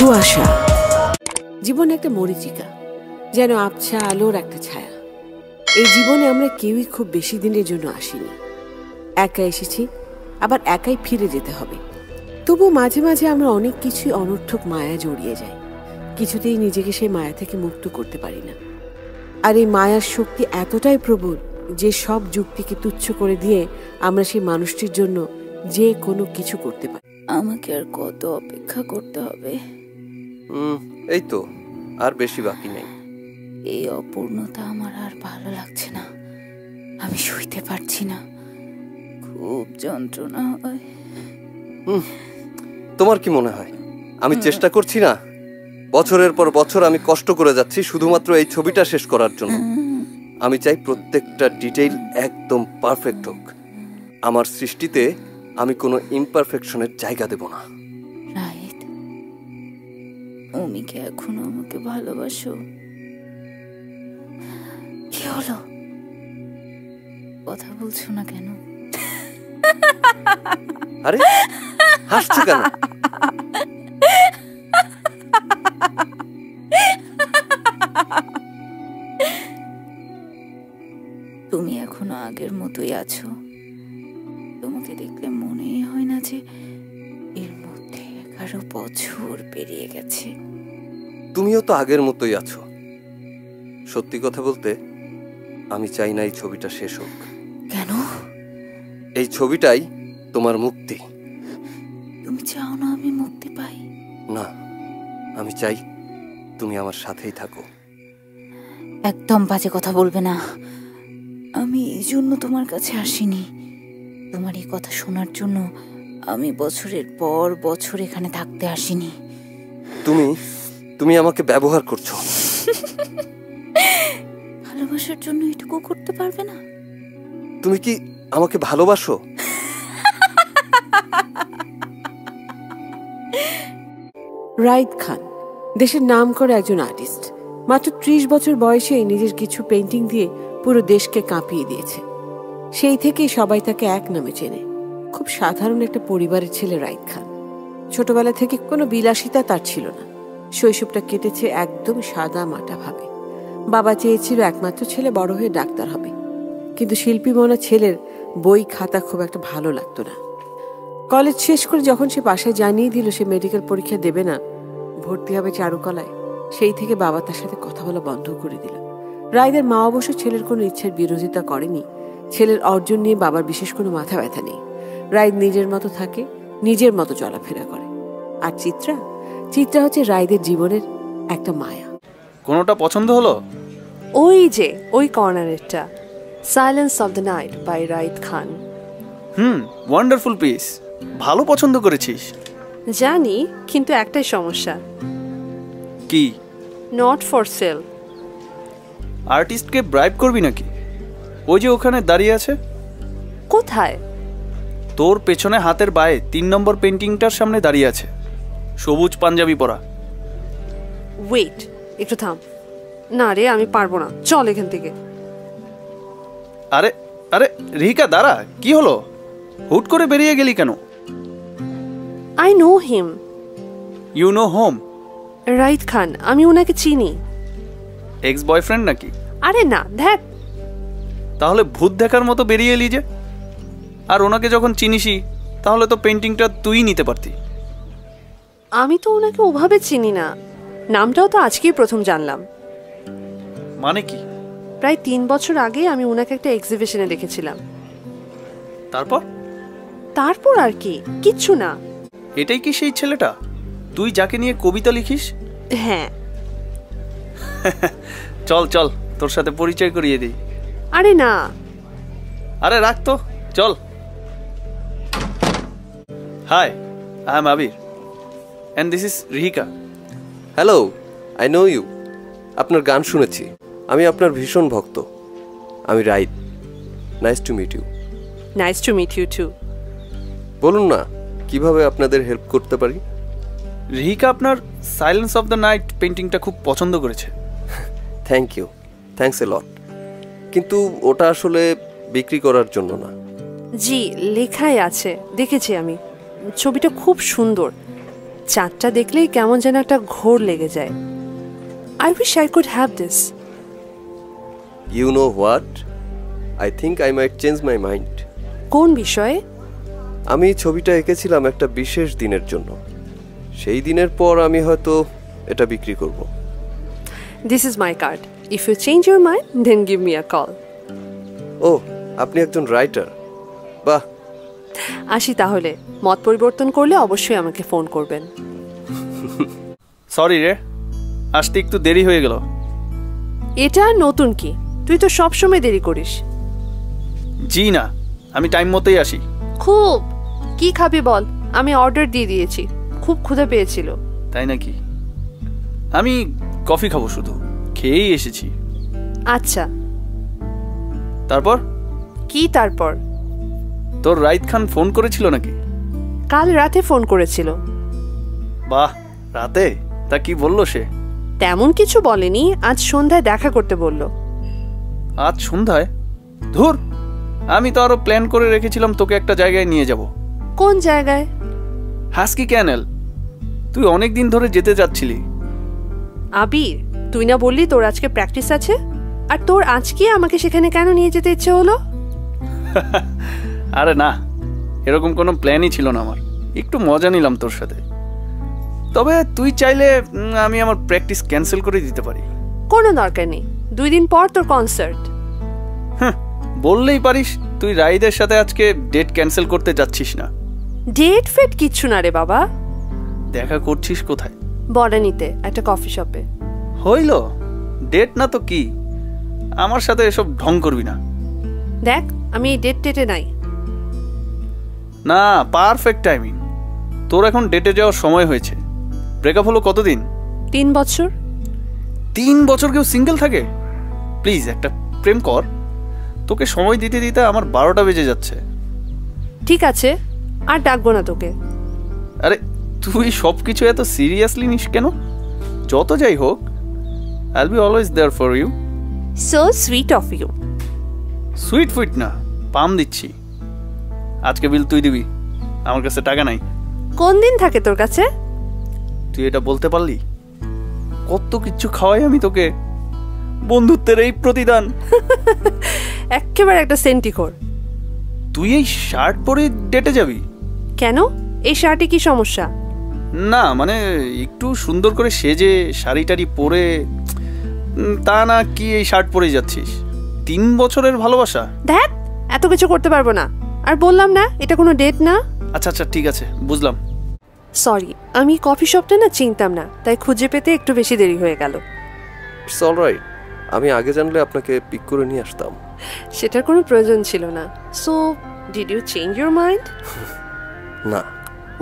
কুয়াশা জীবন একটা মরীচিকা, যেন আবছা আলোর একটা ছায়া। এই জীবনে আমরা কেউই খুব বেশি দিনের জন্য আসিনি। একা এসেছি, আবার একাই ফিরে যেতে হবে। তবু মাঝে মাঝে আমরা অনেক কিছুই অনর্থক মায়া জড়িয়ে যাই, কিছুতেই নিজেকে সেই মায়া থেকে মুক্ত করতে পারি না। আর এই মায়ার শক্তি এতটাই প্রবল যে সব যুক্তিকে তুচ্ছ করে দিয়ে আমরা সেই মানুষটির জন্য যে কোনো কিছু করতে পারি। আমাকে আর কত অপেক্ষা করতে হবে? এই তো আর বেশি বাকি নেই। এই অপূর্ণতা আমার আর ভালো লাগছে না। আমি শুইতে পারছি না, খুব যন্ত্রণা হয়। তোমার কি মনে হয় আমি চেষ্টা করছি না? বছরের পর বছর আমি কষ্ট করে যাচ্ছি শুধুমাত্র এই ছবিটা শেষ করার জন্য। আমি চাই প্রত্যেকটা ডিটেইল একদম পারফেক্ট হোক। আমার সৃষ্টিতে আমি কোনো ইমপারফেকশনের জায়গা দেব না। রাইট, তুমি কি এখনো আমাকে ভালোবাসো? কি হলো, কথা বলছো না কেন? আরে হাসছো কেন? তুমি এখনো আগের মতোই আছো। তোমাকে দেখলে মনেই হয় না যে এর মধ্যে 11 বছর পেরিয়ে গেছে। তুমিও তো আগের মতোই আছো। সত্যি কথা বলতে আমি চাই না এই ছবিটা শেষ হোক। কেন? এই ছবিটাই তোমার মুক্তি। তুমি চাও না আমি মুক্তি পাই? না, আমি চাই তুমি আমার সাথেই থাকো। একদম বাজে কথা বলবে না। আমি এই জন্য তোমার কাছে আসিনি। তোমার এই কথা শোনার জন্য আমি বছরের পর বছর এখানে থাকতে আসিনি। তুমি আমাকে ব্যবহার করছো। ভালোবাসার জন্য এটুকু করতে পারবে না? তুমি কি আমাকে ভালোবাসো? রাইদ খান দেশের নাম করে একজন আর্টিস্ট। মাত্র 30 বছর বয়সেই নিজের কিছু পেন্টিং দিয়ে পুরো দেশকে কাঁপিয়ে দিয়েছে। সেই থেকেই সবাই তাকে এক নামে চেনে। খুব সাধারণ একটা পরিবারের ছেলে রাইদ খান। ছোটবেলা থেকে কোনো বিলাসিতা তার ছিল না। শৈশবটা কেটেছে একদম সাদা মাটা ভাবে। বাবা চেয়েছিল একমাত্র ছেলে বড় হয়ে ডাক্তার হবে, কিন্তু শিল্পী মনা ছেলের বই খাতা খুব একটা ভালো লাগতো না। কলেজ শেষ করে যখন সে বাসায় জানিয়ে দিল সে মেডিকেল পরীক্ষা দেবে না, ভর্তি হবে চারুকলায়, সেই থেকে বাবা তার সাথে কথা বলা বন্ধ করে দিল। রাইদের মা অবশ্য ছেলের কোনো ইচ্ছের বিরোধিতা করেনি। ছেলের অর্জন নিয়ে বাবার বিশেষ কোনো মাথা ব্যথা নেই। রাইদ নিজের মতো থাকে, নিজের মতো চলাফেরা করে। আর চিত্রা হচ্ছে রাইদের জীবনের একটা মায়া। কোনোটা পছন্দ হলো? ওই যে ওই কর্নারেরটা, silence of the night by Raid Khan. Wonderful piece, ভালো পছন্দ করেছিস। জানি, কিন্তু একটাই সমস্যা। কি? Not for sale. আর্টিস্টকে ব্রাইব করবি নাকি? ওই যে ওখানে দাঁড়িয়ে আছে। কোথায়? তোর পেছনে হাতের বায়ে 3 নম্বর পেন্টিংটার সামনে দাঁড়িয়ে আছে, সবুজ পাঞ্জাবি পরা। ওয়েট, একটু থাম। না রে, আমি পারবো না, চল এখান থেকে। আরে আরে রিহিকা, দাঁড়া, কি হলো? হুট করে বেরিয়ে গেলি কেন? I know him. You know him? Raid Khan, আমি ওনাকে চিনি। এক্স বয়ফ্রেন্ড নাকি? আরে না, ধ্যাত। তাহলে ভূত দেখার মতো বেরিয়ে এলি যে? আর ওনাকে যখন চিনিসই তাহলে তো পেন্টিংটা তুই নিতে পারতি। আমি তো ওনাকে ওভাবে চিনি না, নামটাও তো আজকেই প্রথম জানলাম। মানে কি? প্রায় 3 বছর আগে আমি ওনাকে একটা এক্সিবিশনে দেখেছিলাম। তারপর আর কি, কিচ্ছু না। এটাই কি সেই ছেলেটা তুই যাকে নিয়ে কবিতা লিখিস? হ্যাঁ। চল চল, তোর সাথে পরিচয় করিয়ে দিই। আরে না। আরে রাখ তো, চল। Hi, I am Abir and this is Rihika. Hello, I know you. আপনার গান শুনেছি, আমি আপনার ভীষণ ভক্ত। আমি Raid. Nice to meet you. Nice to meet you too. বলুন না, কিভাবে আপনাদের হেল্প করতে পারি? রিহিকা আপনার সাইলেন্স অফ দ্য নাইট পেন্টিংটা খুব পছন্দ করেছে। থ্যাংক ইউ, থ্যাঙ্কস এ লট। কিন্তু ওটা আসলে বিক্রি করার জন্য না। জি, লেখাই আছে, দেখেছি আমি। ছবিটা খুব সুন্দর, চাঁদটা দেখলেই কেমন যেন একটা ঘোর লেগে যায়। I wish I could have this. You know what, I think I might change my mind. কোন বিষয়ে? আমি ছবিটা এঁকেছিলাম একটা বিশেষ দিনের জন্য। সেই দিনের পর আমি হয়তো এটা বিক্রি করব। This is my card. If you change your mind then give me a call. ও, আপনি একজন রাইটার? বাহ। আসি তাহলে। মত পরিবর্তন করলে অবশ্যই আমাকে ফোন করবেন। সরি রে, আসতে একটু দেরি হয়ে গেল। এটা নতুন কি? তুই তো সবসময় দেরি করিস। জি না, আমি টাইম মতোই আসি। খুব। কি খাবি বল? আমি অর্ডার দিয়ে দিয়েছি। খুব ক্ষুধা পেয়েছিল। তাই নাকি? আমি কফি খাবো, শুধু খেয়েই এসেছি। আচ্ছা। তারপর? কি তারপর? তোর রাইত খান ফোন করেছিল নাকি? কাল রাতে ফোন করেছিল। বাহ, রাতে? তা কি বললো সে? তেমন কিছু বলেনি। আজ সন্ধ্যায় দেখা করতে বলল। আজ সন্ধ্যায়? ধুর, আমি তো আরো প্ল্যান করে রেখেছিলাম তোকে একটা জায়গায় নিয়ে যাব। কোন জায়গায়? হাস্কি ক্যানেল। তুই অনেক দিন ধরে যেতে যাচ্ছিলি। আবির, তুই না বললি তোর আজকে প্র্যাকটিস আছে? আর তোর আজকে আমাকে সেখানে কেন নিয়ে যেতে ইচ্ছে হলো? আরে না, এরকম কোনো প্ল্যানই ছিল না আমার। একটু মজা নিলাম তোর সাথে। তবে তুই চাইলে আমি আমার প্র্যাকটিস ক্যান্সেল করে দিতে পারি। কোনো দরকার নেই। 2 দিন পর তোর কনসার্ট। হ্যাঁ, বললেই পারিস। তুই রাইদের সাথে আজকে ডেট ক্যান্সেল করতে যাচ্ছিস না। ডেট ফেট কিচ্ছু না রে বাবা। দেখা করছিস কোথায়? বড়ানিতে একটা কফি শপে। হইল, ডেট না তো কি? আমার সাথে এসব ঢং করবি না। দেখ, আমি এই ডেট টেটে নাই। না, পারফেক্ট টাইমিং। তোর এখন ডেটে যাওয়ার সময় হয়েছে। ব্রেকআপ হলো কতদিন? 3 বছর। 3 বছর কেউ সিঙ্গেল থাকে? প্লিজ একটা প্রেম কর। তোকে সময় দিতে দিতে আমার 12টা বেজে যাচ্ছে। ঠিক আছে, আর ডাকবো না তোকে। আরে তুই সবকিছু এত সিরিয়াসলি নিস কেন? যত যাই হোক, I'll be always there for you. So sweet of you. Sweet ফুইট না, পাম দিচ্ছি। আজকে বিল তুই দিবি, আমার কাছে টাকা নাই। কোন দিন থাকে তোর কাছে? তুই এটা বলতে পারলি? কত কিচ্ছু খাওয়াই আমি তোকে, বন্ধুত্বের এই প্রতিদান। একেবারে একটা সেন্টিখোর। তুই এই শার্ট পরে ডেটে যাবি? কেন? এই শার্টে কি সমস্যা? না মানে একটু সুন্দর করে সেজে শাড়ি টাড়ি পরে, তা না কি এই শার্ট পরে যাচ্ছিস? 3 বছরের ভালোবাসা? দেখ, এত কিছু করতে পারবো না। আর বললাম না এটা কোনো ডেট না। আচ্ছা আচ্ছা, ঠিক আছে, বুঝলাম। সরি, আমি কফি শপটা না চিনতাম না, তাই খুঁজে পেতে একটু বেশি দেরি হয়ে গেল। It's alright. আমি আগে জানলে আপনাকে পিক করে নিয়ে আসতাম। সেটার কোনো প্রয়োজন ছিল না। So did you change your mind? না।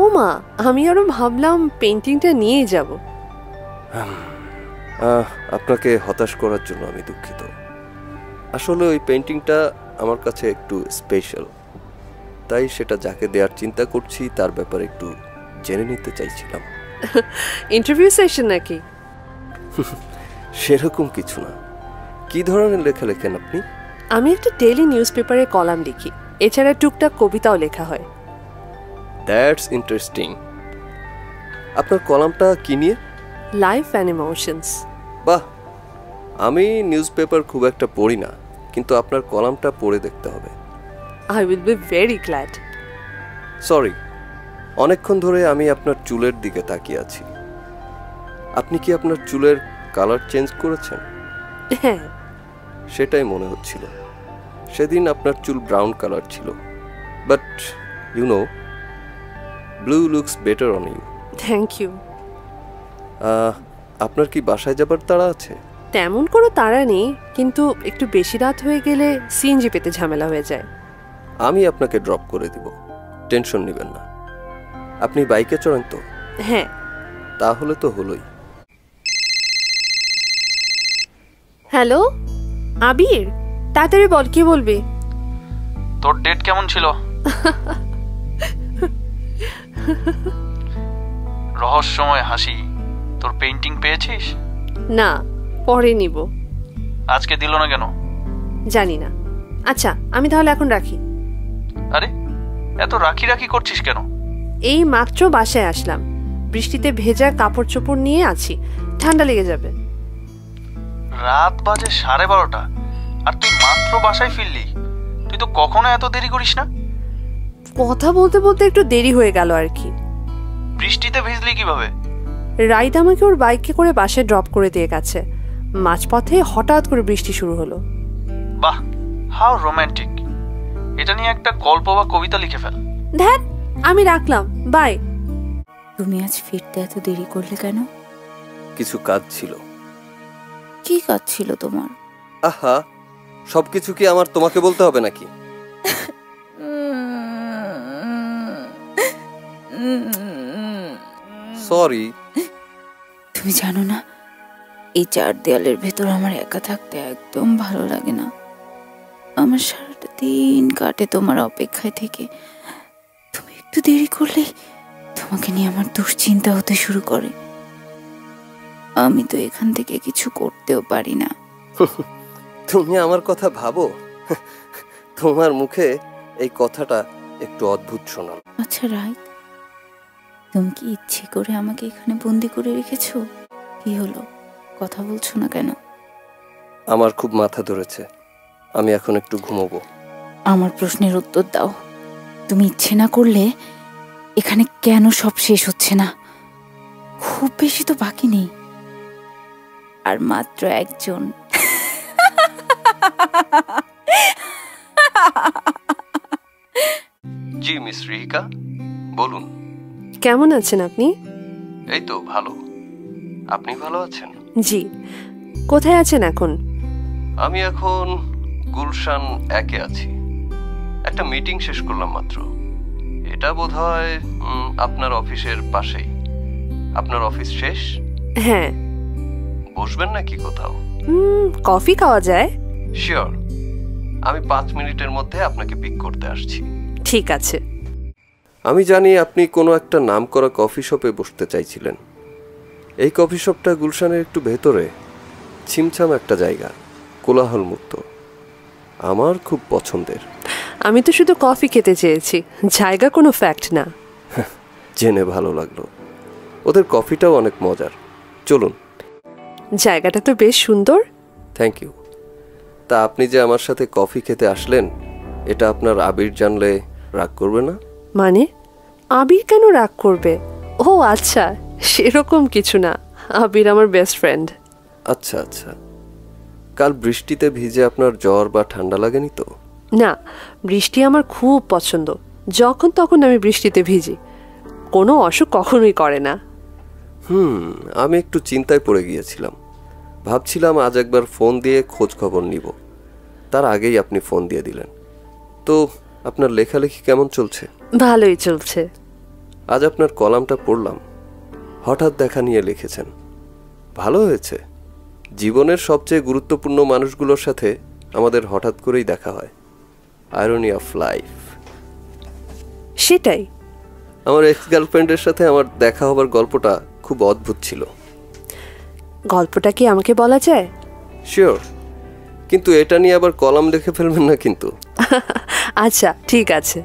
ও মা, আমি আরো ভাবলাম পেন্টিংটা নিয়েই যাব। আপনাকে হতাশ করার জন্য আমি দুঃখিত। আসলে ওই পেন্টিংটা আমার কাছে একটু স্পেশাল, তাই সেটা যাকে দেওয়ার চিন্তা করছি তার ব্যাপারে একটু জেনে নিতে চাইছিলাম। ইন্টারভিউ সেশন নাকি? সেরকম কিছু না। কি ধরনের লেখা লেখেন আপনি? আমি একটা ডেইলি নিউজ পেপারে কলাম লিখি। এছাড়া টুকটাক কবিতাও লেখা হয়। That's interesting. আপনার কলামটা কি নিয়ে? Life and emotions. বাহ, আমি নিউজ পেপার খুব একটা পড়ি না, কিন্তু আপনার কলামটা পড়ে দেখতে হবে। I will be very glad. Sorry, অনেকক্ষণ ধরে আমি আপনার চুলের দিকে তাকিয়ে আছি। আপনি কি আপনার চুলের কালার চেঞ্জ করেছেন? হ্যাঁ, সেটাই মনে হচ্ছিল। সেদিন আপনার চুল ব্রাউন কালার ছিল, but you know, blue looks better on you. Thank you. আপনার কি বাসায় যাবার তাড়া আছে? তেমন কোনো তাড়া নেই, কিন্তু একটু বেশি রাত হয়ে গেলে সিএনজি পেতে ঝামেলা হয়ে যায়। আমি আপনাকে ড্রপ করে দিব, টেনশন নেবেন না। আপনি বাইকে চড়েন তো? হ্যাঁ। তাহলে তো হলোই। হ্যালো আবির, তাড়াতাড়ি বল, কি বলবি? তোর ডেট কেমন ছিল? রহস্যময় হাসি। তোর পেইন্টিং পেয়েছিস? না, পরে নিব। আজকে দিল না কেন? জানি না। আচ্ছা, আমি তাহলে এখন রাখি। আরে এত রাখি রাখি করছিস কেন? এই মাত্র বাসায় আসলাম। বৃষ্টিতে ভেজা কাপড় চোপড় নিয়ে আছি, ঠান্ডা লেগে যাবে। রাত বাজে 12:30 আর তুই মাত্র বাসায় ফিরলি। তুই তো কখনো এত দেরি করিস না। কথা বলতে বলতে একটু দেরি হয়ে গেল আর কি। বৃষ্টিতে ভিজলি কিভাবে? রাইদ আমাকে ওর বাইকে করে বাসায় ড্রপ করে দিয়ে গেছে। মাঝপথে হঠাৎ করে বৃষ্টি শুরু হলো। বাহ, হাউ রোমান্টিক। এটা নিয়ে একটা গল্প বা কবিতা লিখে ফেল। ধ্যাত, আমি রাখলাম, বাই। তুমি আজ ফিরতে এত দেরি করলে কেন? কিছু কাজ ছিল। কি কাজ ছিল তোমার? আহা, সবকিছু কি আমার তোমাকে বলতে হবে নাকি? সরি। তুমি জানো না, এই 4 দেয়ালের ভেতর আমার একা থাকতে একদম ভালো লাগে না। আমার সারাটা দিন কাটে তোমার অপেক্ষায় থেকে। তুমি একটু দেরি করলেই তোমাকে নিয়ে আমার দুশ্চিন্তা হতে শুরু করে। আমি তো এখান থেকে কিছু করতেও পারি না। তুমি আমার কথা ভাবো। তোমার মুখে এই কথাটা একটু অদ্ভুত শোনাল। আচ্ছা রাইত, তুমি কি ইচ্ছে করে আমাকে এখানে বন্দি করে রেখেছো? কি হলো, কথা বলছো না কেন? আমার খুব মাথা ধরেছে, আমি এখন একটু ঘুমোবো। আমার প্রশ্নের উত্তর দাও। তুমি ইচ্ছে না করলে এখানে কেন সব শেষ হচ্ছে না? খুব বেশি তো বাকি নেই, আর মাত্র একজন। জি মিস রিহিকা, বলুন। কেমন আছেন আপনি? এই তো ভালো। আপনি ভালো আছেন? জি। কোথায় আছেন এখন? আমি এখন গুলশান 1-এ আছি। একটা মিটিং শেষ করলাম মাত্র। এটা বোধহয় আপনার অফিসের পাশেই। আপনার অফিস শেষ? হ্যাঁ। বসবেন নাকি কোথাও? কফি খাওয়া যায়? শিওর, আমি 5 মিনিটের মধ্যে আপনাকে পিক করতে আসছি। ঠিক আছে। আমি জানি আপনি কোনো একটা নামকরা কফি শপে বসতে চাইছিলেন। এই কফি শপটা গুলশানের একটু ভেতরে, ছিমছাম একটা জায়গা, কোলাহল মুক্ত। আমার খুব পছন্দের। আমি তো শুধু কফি খেতে চেয়েছি, জায়গা কোনো ফ্যাক্ট না। জেনে ভালো লাগলো। ওদের কফিটাও অনেক মজার। চলুন। জায়গাটা তো বেশ সুন্দর। Thank you. তা আপনি যে আমার সাথে কফি খেতে আসলেন, এটা আপনার আবির জানলে রাগ করবে না? মানে আবির কেন রাগ করবে? ও আচ্ছা, সেরকম কিছু না। আবির আমার বেস্ট ফ্রেন্ড। আচ্ছা আচ্ছা। কাল বৃষ্টিতে ভিজে আপনার জ্বর বা ঠান্ডা লাগেনি তো? না, বৃষ্টি আমার খুব পছন্দ। যখন তখন আমি বৃষ্টিতে ভিজি, কোনো অসুখ কখনোই করে না। আমি একটু চিন্তায় পড়ে গিয়েছিলাম। ভাবছিলাম আজ একবার ফোন দিয়ে খোঁজ খবর নিব। তার আগেই আপনি ফোন দিয়ে দিলেন। তো আপনার লেখালেখি কেমন চলছে? ভালোই চলছে। আজ আপনার কলামটা পড়লাম। হঠাৎ দেখা নিয়ে লিখেছেন। ভালো হয়েছে। জীবনের সবচেয়ে গুরুত্বপূর্ণ মানুষগুলোর সাথে আমাদের হঠাৎ করেই দেখা হয়। Irony of life. সেটাই। আমার এক্স গার্লফ্রেন্ডের সাথে আমার দেখা হবার গল্পটা খুব অদ্ভুত ছিল। গল্পটা কি আমাকে বলা যায়? শিওর, কিন্তু এটা নিয়ে আবার কলাম লিখে ফেলবেন না কিন্তু। আচ্ছা ঠিক আছে।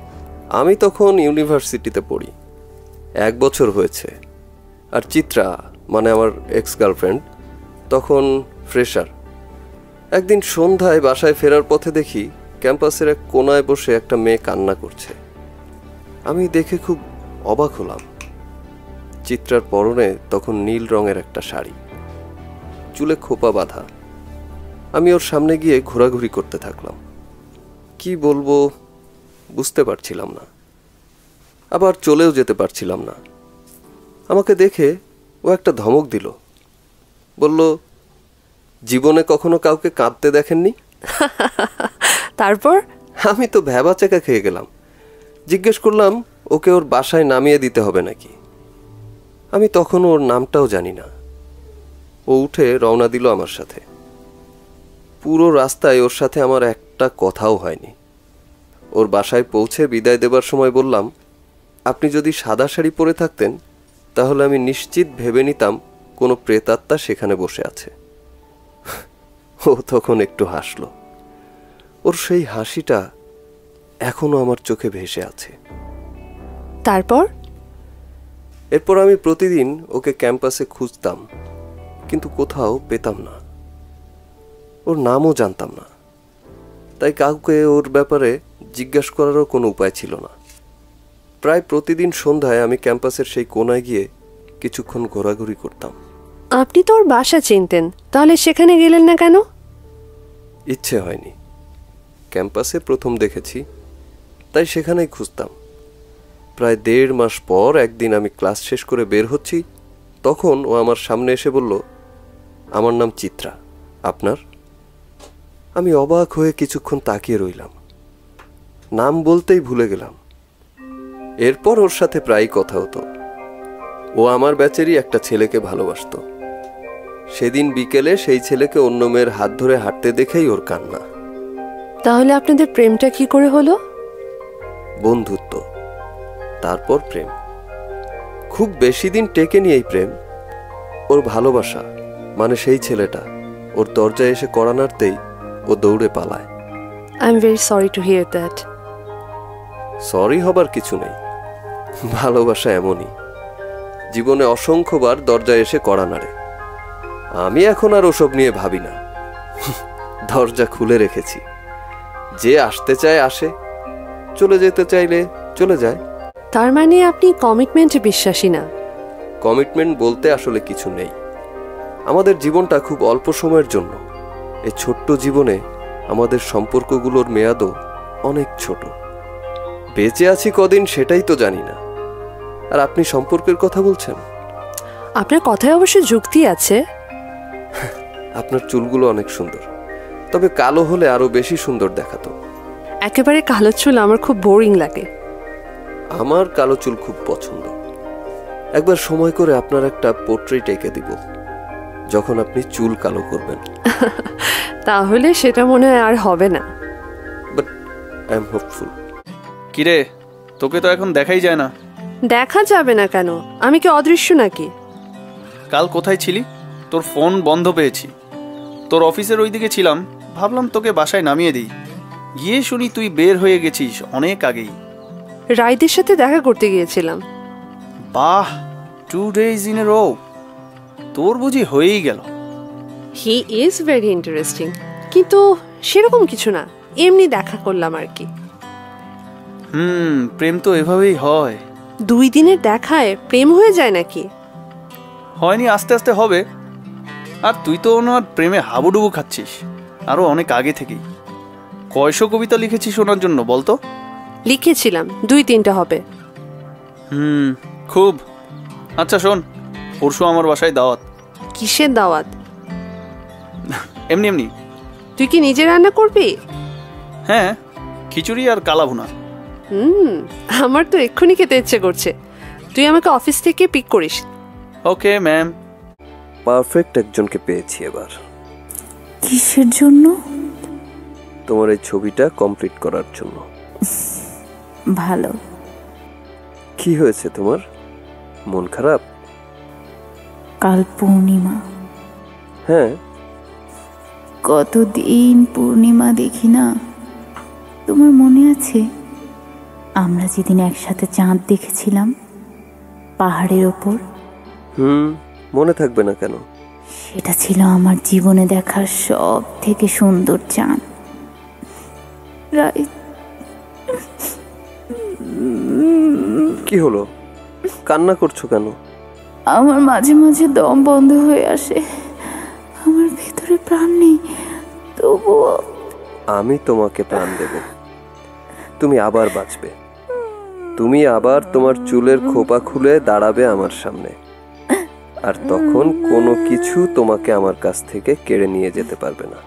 আমি তখন ইউনিভার্সিটিতে পড়ি। 1 বছর হয়েছে। আর চিত্রা, মানে আমার এক্স গার্লফ্রেন্ড, তখন ফ্রেশার। একদিন সন্ধ্যায় বাসায় ফেরার পথে দেখি ক্যাম্পাসের এক কোনায় বসে একটা মেয়ে কান্না করছে। আমি দেখে খুব অবাক হলাম। চিত্রার পরনে তখন নীল রঙের একটা শাড়ি, চুলে খোপা বাঁধা। আমি ওর সামনে গিয়ে ঘোরাঘুরি করতে থাকলাম। কি বলবো বুঝতে পারছিলাম না, আবার চলেও যেতে পারছিলাম না। আমাকে দেখে ও একটা ধমক দিল। বলল, জীবনে কখনো কাউকে কাঁদতে দেখেননি? তারপর? আমি তো ভ্যাবাচেকা খেয়ে গেলাম। জিজ্ঞেস করলাম ওকে ওর বাসায় নামিয়ে দিতে হবে নাকি। আমি তখন ওর নামটাও জানি না। ও উঠে রওনা দিল আমার সাথে। পুরো রাস্তায় ওর সাথে আমার একটা কথাও হয়নি। ওর বাসায় পৌঁছে বিদায় দেবার সময় বললাম, আপনি যদি সাদা শাড়ি পরে থাকতেন তাহলে আমি নিশ্চিত ভেবে নিতাম কোনো প্রেতাত্মা সেখানে বসে আছে। ও তখন একটু হাসলো। ওর সেই হাসিটা এখনো আমার চোখে ভেসে আছে। তারপর? এরপর আমি প্রতিদিন ওকে ক্যাম্পাসে খুঁজতাম, কিন্তু কোথাও পেতাম না। ওর নামও জানতাম না, তাই কাউকে ওর ব্যাপারে জিজ্ঞাসা করারও কোনো উপায় ছিল না। প্রায় প্রতিদিন সন্ধ্যায় আমি ক্যাম্পাসের সেই কোনায় গিয়ে কিছুক্ষণ ঘোরাঘুরি করতাম। আপনি তো ওর বাসা চিনতেন, তাহলে সেখানে গেলেন না কেন? ইচ্ছে হয়নি। ক্যাম্পাসে প্রথম দেখেছি, তাই সেখানেই খুঁজতাম। প্রায় 1.5 মাস পর একদিন আমি ক্লাস শেষ করে বের হচ্ছি, তখন ও আমার সামনে এসে বলল, আমার নাম চিত্রা, আপনার? আমি অবাক হয়ে কিছুক্ষণ তাকিয়ে রইলাম। নাম বলতেই ভুলে গেলাম। এরপর ওর সাথে প্রায়ই কথা হতো। ও আমার ব্যাচেরই একটা ছেলেকে ভালোবাসতো। সেদিন বিকেলে সেই ছেলেকে অন্য মেয়ের হাত ধরে হাঁটতে দেখেই ওর কান্না। তাহলে আপনাদের প্রেমটা কি করে হলো? বন্ধুত্ব, তারপর প্রেম। খুব বেশি দিন টেকেনি এই প্রেম। ওর ভালোবাসা মানে সেই ছেলেটা ওর দরজায় এসে কড়া নাড়তেই ও দৌড়ে পালায়। I am very sorry to hear that. Sorry হবার কিছু নেই, ভালোবাসা এমনই, জীবনে অসংখ্যবার দরজায় এসে কড়া নাড়ে। আমি এখন আর ওসব নিয়ে ভাবি না, দরজা খুলে রেখেছি। যে আসতে চায় আসে, চলে যেতে চাইলে চলে যায়। তার মানে আপনি কমিটমেন্টে বিশ্বাসী না? কমিটমেন্ট বলতে আসলে কিছু নেই। আমাদের জীবনটা খুব অল্প সময়ের জন্য। এই ছোট্ট জীবনে আমাদের সম্পর্কগুলোর মেয়াদও অনেক ছোট। বেঁচে আছি কদিন সেটাই তো জানি না, আর আপনি সম্পর্কের কথা বলছেন। আপনার কথায় অবশ্য যুক্তি আছে। আপনার চুলগুলো অনেক সুন্দর, তবে কালো হলে আরো বেশি সুন্দর দেখাতো। একেবারে কালো চুল আমার খুব বোরিং লাগে। আমার কালো চুল খুব পছন্দ। একবার সময় করে আপনার একটা পোর্ট্রেট এঁকে দিব, যখন আপনি চুল কালো করবেন। তাহলে সেটা মনে হয় আর হবে না। But I am hopeful. কিরে, তোকে তো এখন দেখাই যায় না। দেখা যাবে না কেন? আমি কি অদৃশ্য নাকি? কাল কোথায় ছিলি? তোর ফোন বন্ধ পেয়েছি। তোর অফিসের ওইদিকে ছিলাম, ভাবলাম তোকে বাসায় নামিয়ে দিই। গিয়ে শুনি তুই বের হয়ে গেছিস অনেক আগেই। রাইদের সাথে দেখা করতে গিয়েছিলাম। বাহ, 2 days in a row। তোর বুঝি হয়েই গেল। হি ইজ ভেরি ইন্টারেস্টিং, কিন্তু সেরকম কিছু না, এমনি দেখা করলাম আর কি। প্রেম তো এভাবেই হয়। 2 দিনের দেখায় প্রেম হয়ে যায় নাকি? হয়নি, আস্তে আস্তে হবে। আর তুই তো ওনার প্রেমে হাবুডুবু খাচ্ছিস আরো অনেক আগে থেকেই। কয়শো কবিতা লিখেছিস ওনার জন্য বলতো? লিখেছিলাম, 2-3টা হবে। খুব। আচ্ছা শোন, পরশু আমার বাসায় দাওয়াত। কিসের দাওয়াত? এমনি এমনি। তুই কি নিজে রান্না করবি? হ্যাঁ, খিচুড়ি আর কালাভুনা। আমার তো এক্ষুনি খেতে ইচ্ছে করছে। তুই আমাকে অফিস থেকে পিক করিস। Okay ma'am. পারফেক্ট একজনকে পেয়েছি এবার। কিসের জন্য? তোমার এই ছবিটা কমপ্লিট করার জন্য। ভালো। কি হয়েছে তোমার? মন খারাপ? কাল পূর্ণিমা। হ্যাঁ। কতদিন পূর্ণিমা দেখি না। তোমার মনে আছে আমরা যেদিন একসাথে চাঁদ দেখেছিলাম পাহাড়ের ওপর? মনে থাকবে না কেন? সেটা ছিল আমার জীবনে দেখা সব থেকে সুন্দর চাঁদ। কি হলো, কান্না করছো কেন? আমার মাঝে মাঝে দম বন্ধ হয়ে আসে, আমার ভেতরে প্রাণ নেই, তবুও আমি তোমাকে প্রাণ দেব। তুমি আবার বাঁচবে। তুমি আবার তোমার চুলের খোপা খুলে দাঁড়াবে আমার সামনে, আর তখন কোনো কিছু তোমাকে আমার কাছ থেকে কেড়ে নিয়ে যেতে পারবে না।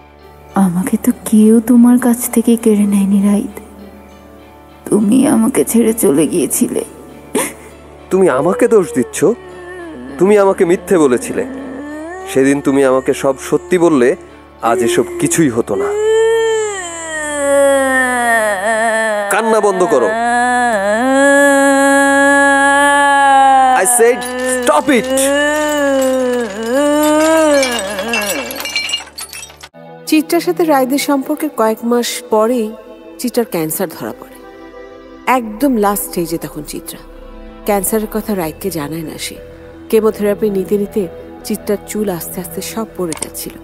আমাকে তো কেউ তোমার কাছ থেকে কেড়ে নেয়নি রাইদ। তুমি আমাকে ছেড়ে চলে গিয়েছিলে। তুমি আমাকে দোষ দিচ্ছ? তুমি আমাকে মিথ্যে বলেছিলে। সেদিন তুমি আমাকে সব সত্যি বললে, আজ এসব কিছুই হতো না। কান্না বন্ধ করো। I said stop it. চিত্রার সাথে রায়দের সম্পর্কের কয়েক মাস পরেই চিত্রার ক্যান্সার ধরা পড়ে। একদম লাস্ট স্টেজে তখন চিত্রা। ক্যান্সারের কথা রাইটকে জানায় না সে। কেমোথেরাপি নিতে নিতে চিত্রার চুল আস্তে আস্তে সব পড়ে যাচ্ছিল।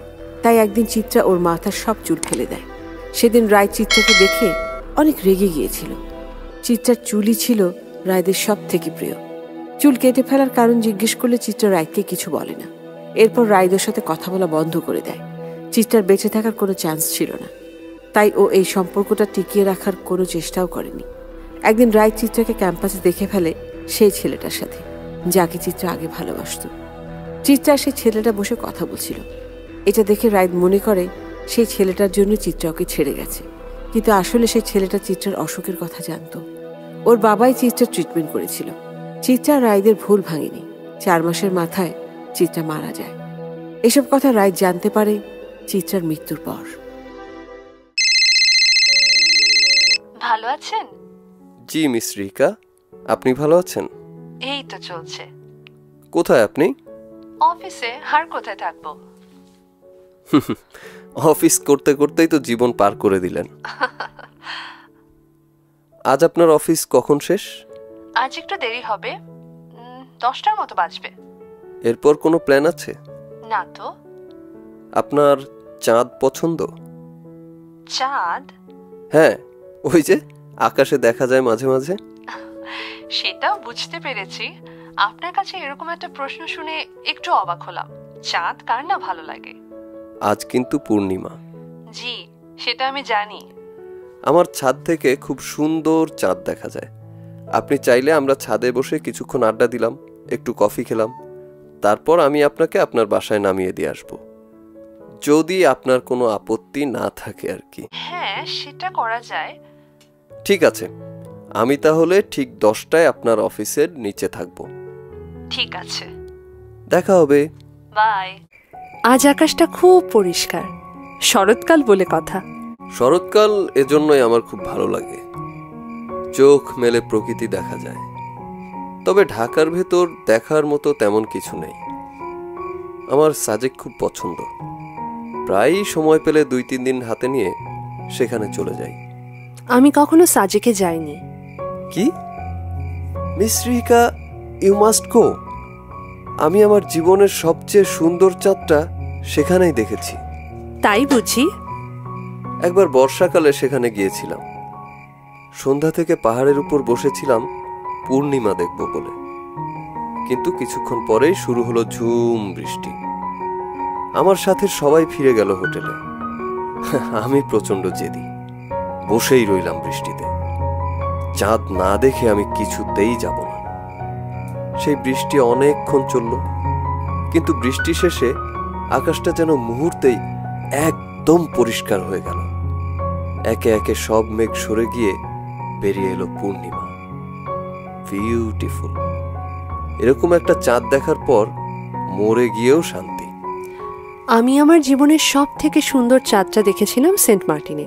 তাই একদিন চিত্রা ওর মাথার সব চুল ফেলে দেয়। সেদিন রায় চিত্রাকে দেখে অনেক রেগে গিয়েছিল। চিত্রার চুলই ছিল রায়দের সব থেকে প্রিয়। চুল কেটে ফেলার কারণ জিজ্ঞেস করলে চিত্রা রায়কে কিছু বলে না। এরপর রায়দের সাথে কথা বলা বন্ধ করে দেয়। চিত্রার বেঁচে থাকার কোনো চান্স ছিল না, তাই ও এই সম্পর্কটা টিকিয়ে রাখার কোনো চেষ্টাও করেনি। একদিন রায় চিত্রাকে ক্যাম্পাসে দেখে ফেলে সেই ছেলেটার সাথে, যাকে চিত্রা আগে ভালোবাসত। চিত্রা সেই ছেলেটা বসে কথা বলছিল। এটা দেখে রায় মনে করে সেই ছেলেটার জন্য চিত্রা ওকে ছেড়ে গেছে, কিন্তু আসলে সেই ছেলেটা চিত্রার অসুখের কথা জানত। ওর বাবাই চিত্রার ট্রিটমেন্ট করেছিল। চিত্রা রায়দের ভুল ভাঙেনি। 4 মাসের মাথায় চিত্রা মারা যায়। এসব কথা রায় জানতে পারে চিত্রার মৃত্যুর পর। ভালো আছেন? জি মিস রিকা, আপনি ভালো আছেন? এই তো চলছে। কোথায় আপনি? অফিসে। আর কোথায় থাকবো? অফিস করতে করতেই তো জীবন পার করে দিলেন। আজ আপনার অফিস কখন শেষ? আজ একটু দেরি হবে, 10টার মতো বাজবে। এরপর কোনো প্ল্যান আছে? না তো। আপনার চাঁদ পছন্দ? চাঁদ? হ্যাঁ, ওই যে আকাশে দেখা যায় মাঝে মাঝে। সেটাও বুঝতে পেরেছি। আপনার কাছে এরকম একটা প্রশ্ন শুনে একটু অবাক হলাম। চাঁদ কার না ভালো লাগে? আজ কিন্তু পূর্ণিমা। জি, সেটা আমি জানি। আমার ছাদ থেকে খুব সুন্দর চাঁদ দেখা যায়। আপনি চাইলে আমরা ছাদে বসে কিছুক্ষণ আড্ডা দিলাম, একটু কফি খেলাম, তারপর আমি আপনাকে আপনার বাসায় নামিয়ে দিয়ে আসব, যদি আপনার কোনো আপত্তি না থাকে আর কি। হ্যাঁ, সেটা করা যায়। ঠিক আছে, আমি তাহলে ঠিক 10টায় আপনার অফিসের নিচে থাকব। ঠিক আছে, দেখা হবে। বাই। আজ আকাশটা খুব পরিষ্কার, শরৎকাল বলে কথা। শরৎকাল এজন্যই আমার খুব ভালো লাগে। চোখ মেলে প্রকৃতি দেখা যায়। তবে ঢাকার ভেতর দেখার মতো তেমন কিছু নেই। আমার সাজেক খুব পছন্দ। প্রায়ই সময় পেলে 2-3 দিন হাতে নিয়ে সেখানে চলে যাই। আমি কখনো সাজেকে যাইনি। কি? Miss Rika, you must go. আমি আমার জীবনের সবচেয়ে সুন্দর চাঁদটা সেখানেই দেখেছি। তাই বুঝি? একবার বর্ষাকালে সেখানে গিয়েছিলাম। সন্ধ্যা থেকে পাহাড়ের উপর বসেছিলাম পূর্ণিমা দেখব বলে, কিন্তু কিছুক্ষণ পরেই শুরু হলো ঝুম বৃষ্টি। আমার সাথে সবাই ফিরে গেল হোটেলে। আমি প্রচন্ড জেদি, বসেই রইলাম বৃষ্টিতে। চাঁদ না দেখে আমি কিছুতেই যাব না। সেই বৃষ্টি অনেকক্ষণ চলল, কিন্তু বৃষ্টি শেষে আকাশটা যেন মুহূর্তেই একদম পরিষ্কার হয়ে গেল। একে একে সব মেঘ সরে গিয়ে বেরিয়ে এলো পূর্ণিমা। বিউটিফুল। এরকম একটা চাঁদ দেখার পর মরে গিয়েও শান্তি। আমি আমার জীবনের সব থেকে সুন্দর চাঁদটা দেখেছিলাম সেন্ট মার্টিনে।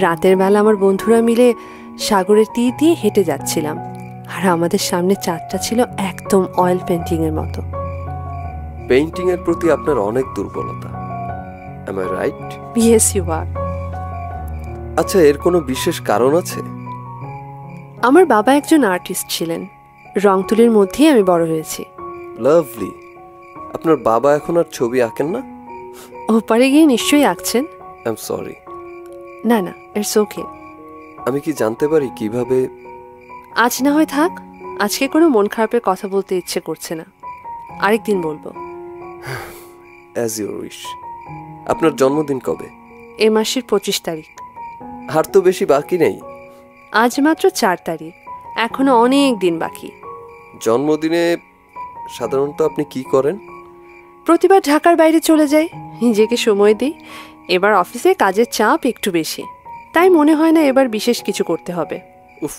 রাতের বেলা আমার বন্ধুরা মিলে সাগরের তীর দিয়ে হেঁটে যাচ্ছিলাম, আর আমাদের সামনে চাঁদটা ছিল একদম অয়েল পেন্টিং এর মতো। পেইন্টিং এর প্রতি আপনার অনেক দুর্বলতা, am I right? Yes, you are. আচ্ছা, এর কোনো বিশেষ কারণ আছে? আমার বাবা একজন আর্টিস্ট ছিলেন। রং তুলির মধ্যেই আমি বড় হয়েছি। লাভলি। আপনার বাবা এখন আর ছবি আঁকেন না? ওপারে গিয়ে নিশ্চয়ই আঁকছেন। I am sorry. না না, ইটস ওকে। আমি কি জানতে পারি কিভাবে? আজ না হয় থাক, আজকে কোনো মন খারাপের কথা বলতে ইচ্ছে করছে না, আরেকদিন বলবো। As your wish. আপনার জন্মদিন কবে? এ মাসের 25 তারিখ। আর তো বেশি বাকি নেই। আজ মাত্র 4 তারিখ, এখনো অনেক দিন বাকি। জন্মদিনে সাধারণত আপনি কি করেন? প্রতিবার ঢাকার বাইরে চলে যাই, নিজেকে সময় দিই। এবার অফিসে কাজের চাপ একটু বেশি, তাই মনে হয় না এবার বিশেষ কিছু করতে হবে। উফ,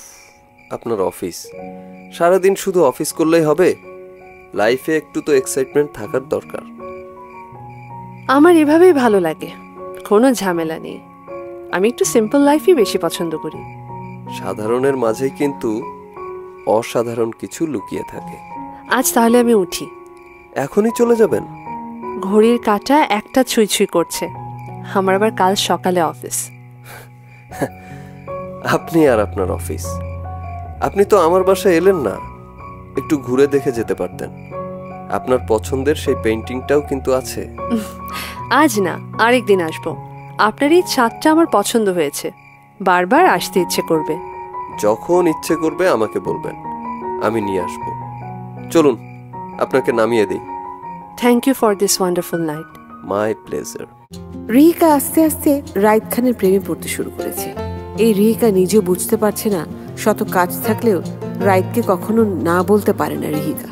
আপনার অফিস, সারাদিন শুধু অফিস করলেই হবে? লাইফে একটু তো এক্সাইটমেন্ট থাকার দরকার। আমার এভাবেই ভালো লাগে, কোনো ঝামেলা নেই। আমি একটু সিম্পল লাইফই বেশি পছন্দ করি। সাধারণের মাঝেই কিন্তু অসাধারণ কিছু লুকিয়ে থাকে। আজ তাহলে আমি উঠি। এখনই চলে যাবেন? ঘড়ির কাঁটা একটা ছুঁই ছুঁই করছে, আমার আবার কাল সকালে অফিস। আপনি আর আপনার অফিস। আপনি তো আমার বাসায় এলেন না, একটু ঘুরে দেখে যেতে পারতেন। আপনার পছন্দের সেই পেইন্টিংটাও কিন্তু আছে। আজ না, আরেকদিন আসবো। আপনার এই ছাদটা আমার পছন্দ হয়েছে, বারবার আসতে ইচ্ছে করবে। যখন ইচ্ছে করবে আমাকে বলবেন, আমি নিয়ে আসব। চলুন আপনাকে নামিয়ে দিই। Thank you for this wonderful night. My pleasure. Rihika আস্তে আস্তে রাইদ খানের প্রেমে পড়তে শুরু করেছে। এই রিহিকা নিজেও বুঝতে পারছে না, শত কাজ থাকলেও রাইদকে কখনো না বলতে পারে না রিহিকা।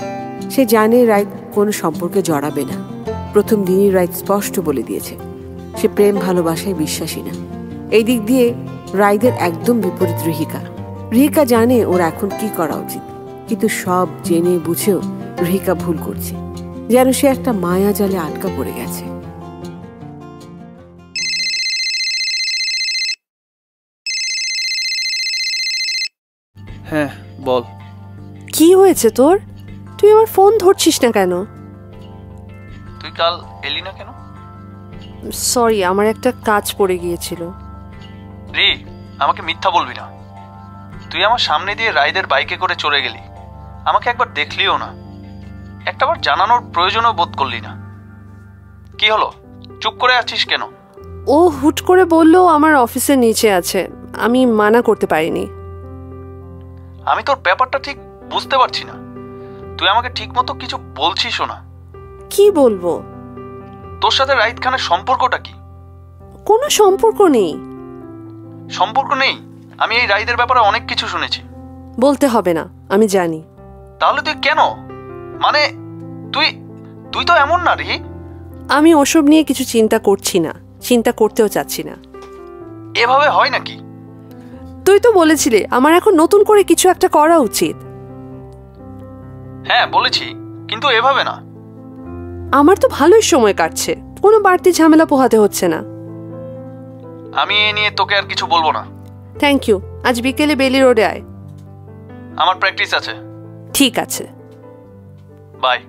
সে জানে রাইদ কোনো সম্পর্কে জড়াবে না। প্রথম দিনই রাইদ স্পষ্ট বলে দিয়েছে সে প্রেম ভালোবাসায় বিশ্বাসী না। এই দিক দিয়ে রাইদের একদম বিপরীত রিহিকা। রিহিকা জানে ওর এখন কি করা উচিত, কিন্তু সব জেনে বুঝেও রিহিকা ভুল করছে, যেন সে একটা মায়া জালে আটকা পড়ে গেছে। হ্যাঁ বল। কি হয়েছে তোর? তুই আমার ফোন ধরছিস না কেন? তুই কাল এলি না কেন? সরি, আমার একটা কাজ পড়ে গিয়েছিল। রি, আমাকে মিথ্যা বলবি না। তুই আমার সামনে দিয়ে রাইদের বাইকে করে চলে গেলি, আমাকে একবার দেখলিও না, একটাবার জানানোর প্রয়োজনও বোধ করলি না। কি হলো, চুপ করে আছিস কেন? ও হুট করে বললো আমার অফিসের নিচে আছে, আমি মানা করতে পারিনি। আমি তোর ব্যাপারটা ঠিক বুঝতে পারছি না। তুই আমাকে ঠিক মতো কিছু বলছিসও না। কি বলবো? তোর সাথে রাইদ খানের সম্পর্কটা কি? কোনো সম্পর্ক নেই। সম্পর্ক নেই? আমি এই রাইদের ব্যাপারে অনেক কিছু শুনেছি। বলতে হবে না, আমি জানি। তাহলে তুই কেন, মানে তুই তুই তো এমন না রি। আমি ওসব নিয়ে কিছু চিন্তা করছি না, চিন্তা করতেও চাচ্ছি না। এভাবে হয় নাকি? তুই তো বলেছিলি আমার এখন নতুন করে কিছু একটা করা উচিত। হ্যাঁ বলেছি, কিন্তু এভাবে না। আমার তো ভালোই সময় কাটছে, কোনো বাড়তি ঝামেলা পোহাতে হচ্ছে না। আমি এ নিয়ে তোকে আর কিছু বলবো না। Thank you. আজ বিকেলে বেলি রোডে আয়। আমার প্র্যাকটিস আছে। ঠিক আছে, বাই।